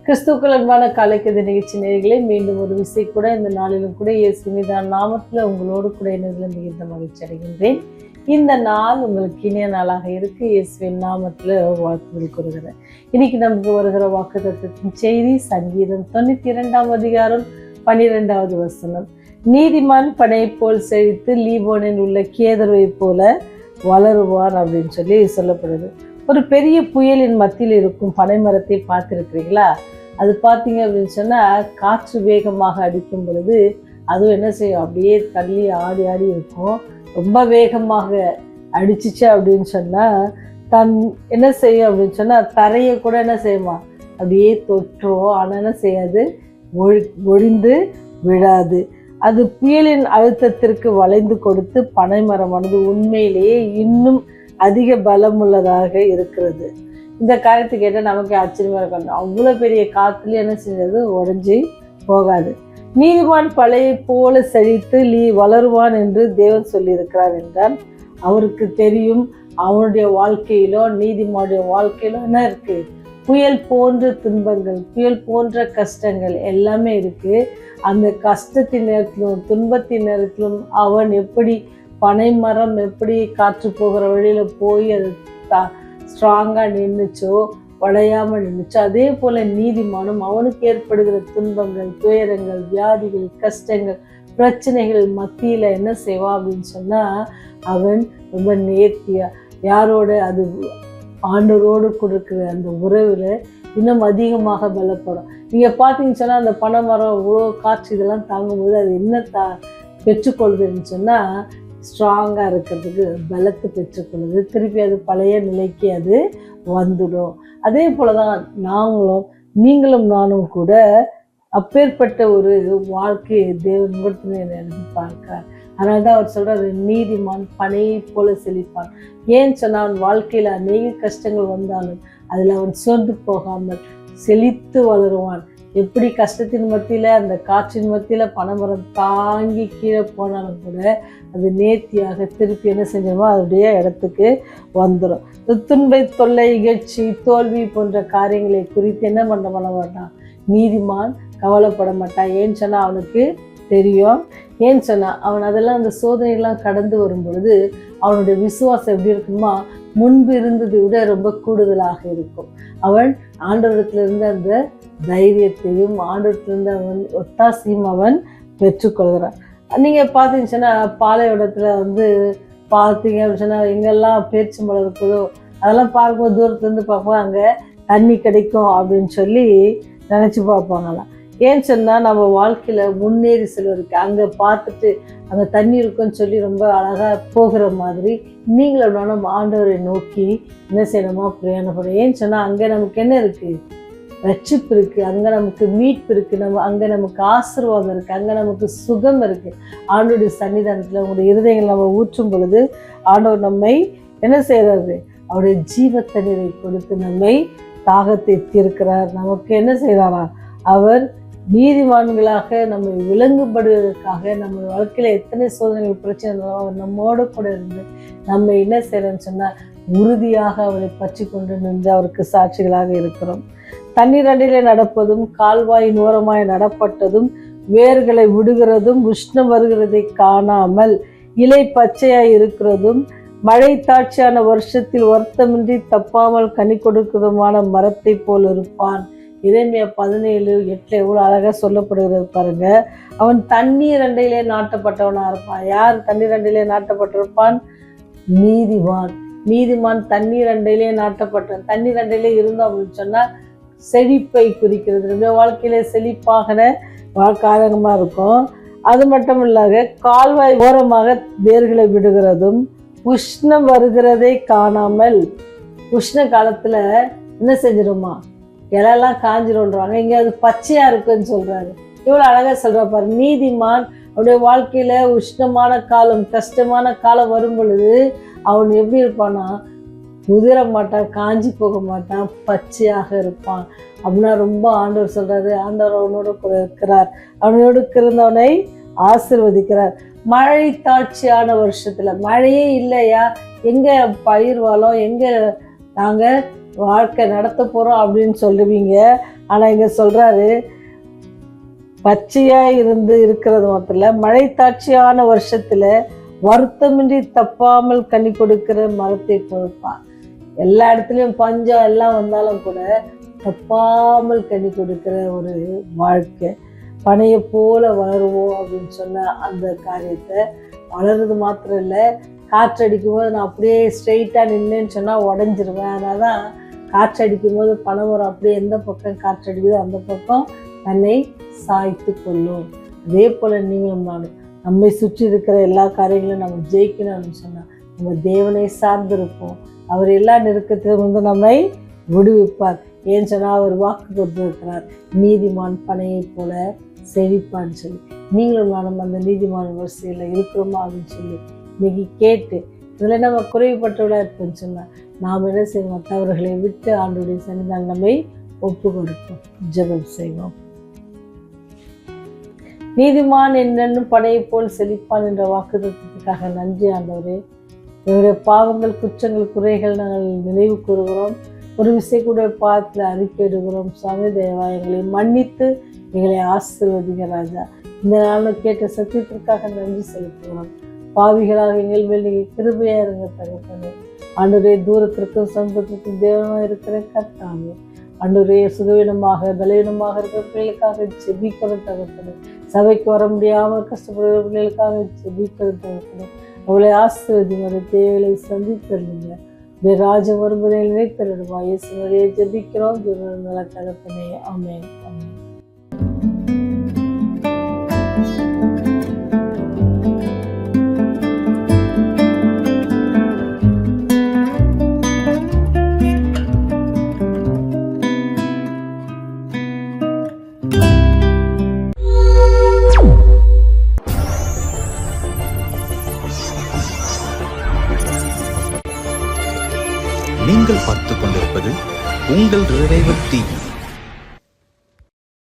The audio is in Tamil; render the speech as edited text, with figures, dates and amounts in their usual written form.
கிறிஸ்துக்கள் அன்பான காலைக்கதை நிகழ்ச்சி நேயர்களே, மீண்டும் ஒரு விசை கூட இந்த நாளிலும் கூட இயேசுவின் நாமத்தில் உங்களோடு கூட இணைந்ததில் மிகுந்த மகிழ்ச்சி அடைகின்றேன். இந்த நாள் உங்களுக்கு இனிய நாளாக இருக்கு. இயேசுவின் நாமத்தில் வாழ்த்துதல் கூறுகிறேன். இன்னைக்கு நமக்கு வருகிற வாக்குத்தத்தத்தின் செய்தி சங்கீதம் 92ஆம் அதிகாரம் 12வது வசனம். நீதிமான் பனையை போல் செழித்து லீபோனில் உள்ள கேதர்வை போல வளருவான் அப்படின்னு சொல்லி சொல்லப்படுது. ஒரு பெரிய புயலின் மத்தியில் இருக்கும் பனை மரத்தை பார்த்துருக்கிறீங்களா? அது பார்த்தீங்க அப்படின்னு சொன்னால் காற்று வேகமாக அடிக்கும் பொழுது அதுவும் என்ன செய்யும், அப்படியே தள்ளி ஆடி ஆடி இருக்கும். ரொம்ப வேகமாக அடிச்சிச்சு அப்படின்னு சொன்னால் என்ன செய்யும் அப்படின்னு சொன்னால் தரையை கூட என்ன செய்யுமா, அப்படியே தொற்றும். ஆனால் என்ன செய்யாது, ஒழிந்து விழாது. அது புயலின் அழுத்தத்திற்கு வளைந்து கொடுத்து பனை மரமானது உண்மையிலேயே இன்னும் அதிக பலமுள்ளதாக இருக்கிறது. இந்த காரியத்தை கேட்டால் நமக்கு ஆச்சரியமா இருக்கணும். அவ்வளோ பெரிய காற்றுல என்ன செஞ்சது, உடஞ்சி போகாது. நீதிமான் பழைய போல செழித்து வளருவான் என்று தேவன் சொல்லியிருக்கிறார் என்றால் அவருக்கு தெரியும் அவனுடைய வாழ்க்கையிலோ நீதிமானுடைய வாழ்க்கையிலோ என்ன இருக்கு, புயல் போன்ற துன்பங்கள், புயல் போன்ற கஷ்டங்கள் எல்லாமே இருக்கு. அந்த கஷ்டத்தின் நேரத்திலும் துன்பத்தின் நேரத்திலும் அவன் எப்படி பனை மரம் எப்படி காற்று போகிற வழியில போய் அது ஸ்ட்ராங்காக நின்றுச்சோ, உடையாமல் நின்றுச்சோ, அதே போல நீதிமானும் அவனுக்கு ஏற்படுகிற துன்பங்கள், துயரங்கள், வியாதிகள், கஷ்டங்கள், பிரச்சனைகள் மத்தியில் என்ன செய்வான் அப்படின்னு சொன்னால் அவன் ரொம்ப நேர்த்தியா யாரோட அது ஆண்டவரோடு கொடுக்குற அந்த உறவில் இன்னும் அதிகமாக பலப்படும். நீங்கள் பார்த்தீங்கன்னு சொன்னால் அந்த பனை மரம் இவ்வளோ காற்று இதெல்லாம் தாங்கும்போது அது என்ன பெற்றுக்கொள்ளுதுன்னு சொன்னால் ஸ்ட்ராங்காக இருக்கிறதுக்கு பலத்தை பெற்றுக்கொள்ளுது. திருப்பி அது பழைய நிலைக்கு அது வந்துடும். அதே போல தான் நீங்களும் நானும் கூட அப்பேற்பட்ட ஒரு வாழ்க்கையை தேவன் எடுத்து பார்க்கிறார். அதனால தான் அவர் சொல்கிறார், நீதிமான் பனையை போல செழிப்பான். ஏன்னு சொன்னால் அவன் வாழ்க்கையில் அநேக கஷ்டங்கள் வந்தாலும் அதில் அவன் சோர்ந்து போகாமல் செழித்து வளருவான். எப்படி கஷ்டத்தின் மத்தியில் அந்த காற்றின் மத்தியில் பனைமரம் தாங்கி கீழே போனாலும் கூட அது நேர்த்தியாக திருப்பி என்ன செஞ்சோமோ அதோடைய இடத்துக்கு வந்துடும். துன்பை, தொல்லை, இகழ்ச்சி, தோல்வி போன்ற காரியங்களை குறித்து என்ன பண்ண மாட்டான், நீதிமான் கவலைப்பட மாட்டான். ஏன்னு சொன்னால் அவனுக்கு தெரியும். ஏன்னு சொன்னால் அவன் அதெல்லாம் அந்த சோதனைகள்லாம் கடந்து வரும் பொழுது அவனுடைய விசுவாசம் எப்படி இருக்குமா, முன்பு இருந்ததை விட ரொம்ப கூடுதலாக இருக்கும். அவன் ஆண்டவரிடத்திலிருந்து அந்த தைரியத்தையும் ஆண்டவரிடத்திலிருந்து அவன் ஒத்தாசையும் அவன் பெற்றுக்கொள்கிறான். நீங்கள் பார்த்தீங்கன்னு சொன்னால் பாலைவனத்தில் பார்த்தீங்க அப்படின்னு சொன்னால் எங்கெல்லாம் பேரிச்சம்பழம் இருக்குதோ அதெல்லாம் பார்க்கும்போது தூரத்துலேருந்து பார்க்கும்போது அங்கே தண்ணி கிடைக்கும் அப்படின்னு சொல்லி நினச்சி பார்ப்பாங்களாம். ஏன்னு சொன்னால் நம்ம வாழ்க்கையில் முன்னேறி செல்வதற்கு அங்கே பார்த்துட்டு அங்கே தண்ணி இருக்குன்னு சொல்லி ரொம்ப அழகாக போகிற மாதிரி நீங்களும் நானும் ஆண்டவரை நோக்கி என்ன செய்யணுமா பிரயாணப்படும். ஏன்னு சொன்னால் அங்கே நமக்கு என்ன இருக்குது, ரட்சிப்பு இருக்குது, அங்கே நமக்கு மீட்பு இருக்குது, அங்கே நமக்கு ஆசீர்வாதம் இருக்குது, அங்கே நமக்கு சுகம் இருக்குது. ஆண்டவருடைய சன்னிதானத்தில் உங்களுடைய இருதயங்கள் நம்ம ஊற்றும் பொழுது ஆண்டவர் நம்மை என்ன செய்கிறாரு, அவருடைய ஜீவ தண்ணீரை கொடுத்து நம்மை தாகத்தை தீர்க்கிறார். நமக்கு என்ன செய்தாரா, அவர் நீதிமான்களாக நம்ம விளங்குபடுவதற்காக நம்ம வாழ்க்கையில் எத்தனை சோதனைகள் பிரச்சனை இருந்தாலும் அவர் நம்மோடு கூட இருந்து நம்ம என்ன செய்யறோம்னு சொன்னால் உறுதியாக அவரை பற்றி கொண்டு நின்று அவருக்கு சாட்சிகளாக இருக்கிறோம். தண்ணீர் அண்டிலே நடப்பதும் கால்வாயின் ஓரமாய் நடப்பட்டதும் வேர்களை விடுகிறதும் உஷ்ணம் வருகிறதை காணாமல் இலை பச்சையாய் இருக்கிறதும் மழை தாட்சியான வருஷத்தில் வருத்தமின்றி தப்பாமல் கனி கொடுக்கிறதுமான மரத்தை போல் இருப்பான். எரேமியா 17:8 எவ்வளோ அழகாக சொல்லப்படுகிறது பாருங்க. அவன் தண்ணீர் அண்டையிலே நாட்டப்பட்டவனாக இருப்பான். யார் தண்ணீர் அண்டையிலே நாட்டப்பட்டிருப்பான்? நீதிமான். நீதிமான் தண்ணீர் அண்டையிலே நாட்டப்பட்டான். தண்ணீர் அண்டையிலே இருந்தோம் அப்படின்னு சொன்னால் செழிப்பை குறிக்கிறது. நம்ம வாழ்க்கையில செழிப்பாகிற காலகமாக இருக்கும். அது மட்டும் இல்லாத கால்வாய் ஓரமாக வேர்களை விடுகிறதும் உஷ்ணம் வருகிறதை காணாமல், உஷ்ண காலத்தில் என்ன செஞ்சிடுமா, இலெல்லாம் காஞ்சிருன்றாங்க, இங்கே அது பச்சையாக இருக்குன்னு சொல்கிறாரு. இவ்வளோ அழகாக சொல்கிறா பாரு. நீதிமான் அவனுடைய வாழ்க்கையில் உஷ்ணமான காலம், கஷ்டமான காலம் வரும் பொழுது அவன் எப்படி இருப்பான்னா, உதிர மாட்டான், காஞ்சி போக மாட்டான், பச்சையாக இருப்பான். அப்படின்னா ரொம்ப ஆண்டவர் சொல்கிறாரு, ஆண்டவர் அவனோடு கூட இருக்கிறார், அவனோடு இருந்தவனை ஆசீர்வதிக்கிறார். மழை தாட்சியான வருஷத்தில் மழையே இல்லையா, எங்கே பயிர் வளம், எங்கே நாங்கள் வாழ்க்கை நடத்த போகிறோம் அப்படின்னு சொல்லுவீங்க. ஆனால் இங்கே சொல்கிறாரு, பச்சையாக இருக்கிறது மாத்திர மழைத்தாட்சியான வருஷத்தில் வருத்தமின்றி தப்பாமல் கனி கொடுக்கிற மரத்தை கொடுப்பான். எல்லா இடத்துலையும் பஞ்சம் எல்லாம் வந்தாலும் கூட தப்பாமல் கனி கொடுக்கிற ஒரு வாழ்க்கை. பனையை போல வளருவோம் அப்படின்னு சொன்ன அந்த காரியத்தை வளருது மாத்திரம் இல்லை, காற்றடிக்கும் போது நான் அப்படியே ஸ்ட்ரெயிட்டாக நின்றுன்னு சொன்னால் உடஞ்சிருவேன். அதனால தான் காற்றடிக்கும் போது பனைமரம் அப்படியே எந்த பக்கம் காற்றடிக்குதோ அந்த பக்கம் தன்னை சாய்த்து கொள்ளும். அதே போல் நீங்களும் நானும் நம்மை சுற்றி இருக்கிற எல்லா காரியங்களும் நம்ம ஜெயிக்கணும் அப்படின்னு சொன்னால் நம்ம தேவனை சார்ந்திருப்போம். அவர் எல்லா நெருக்கத்திலும் நம்மை விடுவிப்பார். ஏன்னு சொன்னால் அவர் வாக்கு கொடுத்திருக்கிறார், நீதிமான் பனையை போல செழிப்பான்னு சொல்லி. நீங்களும் நானும் அந்த நீதிமான வரிசையில் இருக்கிறோமா அப்படின்னு சொல்லி இன்னைக்கு கேட்டு இதில் நம்ம குறைவுபட்டவளாக இருப்போம்னு சொன்னால் நாம் என்ன செய்வோம்? தவறுகளை விட்டு ஆண்டவருடைய சன்னிதானம் நம்மை ஒப்பு கொடுப்போம். ஜெபம் செய்வோம். நீதிமான் என்னென்னு படையை போல் செழிப்பான் என்ற வாக்குத்தத்தத்துக்காக நன்றி ஆண்டவரே. எங்களுடைய பாவங்கள், குற்றங்கள், குறைகள் நாங்கள் நினைவு கூறுகிறோம். ஒரு விசை கூட பாதத்தில் அறிக்கையிடுகிறோம். சுவாமி தேவா, எங்களை மன்னித்து எங்களை ஆசீர்வதிங்க ராஜா. இந்த நாளில் கேட்ட சத்தியத்திற்காக நன்றி செலுத்துகிறோம். பாவிகளாக எங்கள் மேல் நீங்கள் கிருபையாக இருங்க தகப்பனே. ஆண்டவரே, தூரத்திற்கும் சமூகத்திற்கும் தேவனாக இருக்கிற கர்த்தாவே, ஆண்டவரே, சுகவீனமாக பலவீனமாக இருக்கிற பிள்ளைகளுக்காக ஜெபிக்கிறோம் தகப்பனே. சபைக்கு வர முடியாமல் கஷ்டப்படுகிற பிள்ளைகளுக்காக ஜெபிக்கிறோம் தகப்பனே. அவளை ஆசீர்வதிங்க, அவருடைய தேவைகளை சந்தித்தருங்க. ராஜ வருவதை நினைத்தருடுவா. இயேசுவே ஜெபிக்கிறோம் நல்ல தகப்பனே. ஆமென். ஆமென். நீங்கள் பார்த்துக் கொண்டிருப்பது உங்கள் ரிவைவல் டிவி.